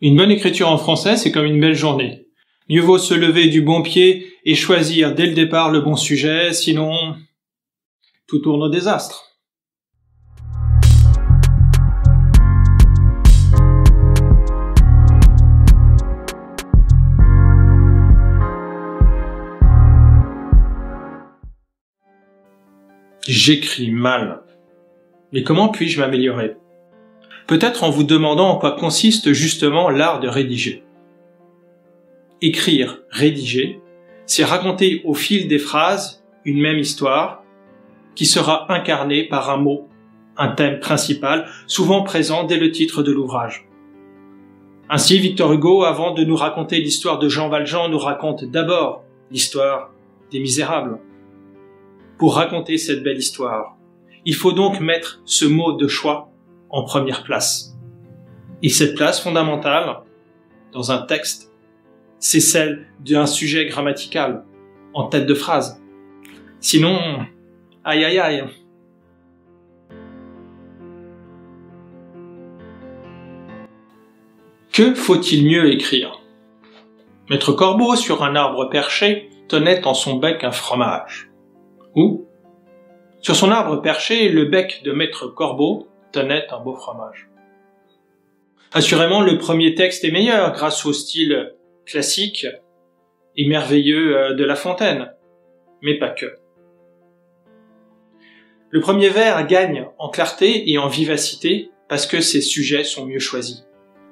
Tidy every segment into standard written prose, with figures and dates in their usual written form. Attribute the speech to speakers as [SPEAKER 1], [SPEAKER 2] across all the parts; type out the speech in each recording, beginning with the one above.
[SPEAKER 1] Une bonne écriture en français, c'est comme une belle journée. Mieux vaut se lever du bon pied et choisir dès le départ le bon sujet, sinon tout tourne au désastre. J'écris mal. Mais comment puis-je m'améliorer? Peut-être en vous demandant en quoi consiste justement l'art de rédiger. Écrire, rédiger, c'est raconter au fil des phrases une même histoire qui sera incarnée par un mot, un thème principal, souvent présent dès le titre de l'ouvrage. Ainsi, Victor Hugo, avant de nous raconter l'histoire de Jean Valjean, nous raconte d'abord l'histoire des Misérables. Pour raconter cette belle histoire, il faut donc mettre ce mot de choix en première place. Et cette place fondamentale, dans un texte, c'est celle d'un sujet grammatical, en tête de phrase. Sinon, aïe aïe aïe. Que faut-il mieux écrire? Maître Corbeau, sur un arbre perché, tenait en son bec un fromage. Ou, sur son arbre perché, le bec de Maître Corbeau tenait un beau fromage. Assurément, le premier texte est meilleur grâce au style classique et merveilleux de La Fontaine, mais pas que. Le premier vers gagne en clarté et en vivacité parce que ses sujets sont mieux choisis,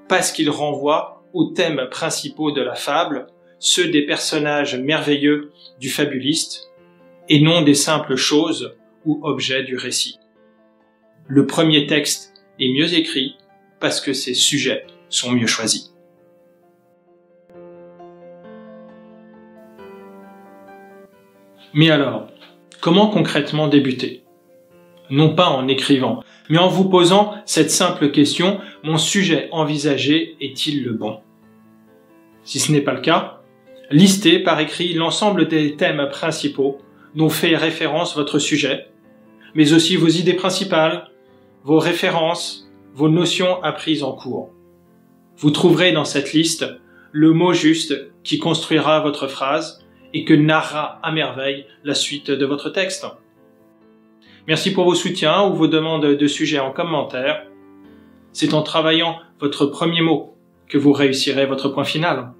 [SPEAKER 1] parce qu'il renvoie aux thèmes principaux de la fable, ceux des personnages merveilleux du fabuliste, et non des simples choses ou objets du récit. Le premier texte est mieux écrit parce que ses sujets sont mieux choisis. Mais alors, comment concrètement débuter? Non pas en écrivant, mais en vous posant cette simple question, mon sujet envisagé est-il le bon? Si ce n'est pas le cas, listez par écrit l'ensemble des thèmes principaux dont fait référence votre sujet, mais aussi vos idées principales, vos références, vos notions apprises en cours. Vous trouverez dans cette liste le mot juste qui construira votre phrase et que narrera à merveille la suite de votre texte. Merci pour vos soutiens ou vos demandes de sujets en commentaire. C'est en travaillant votre premier mot que vous réussirez votre point final.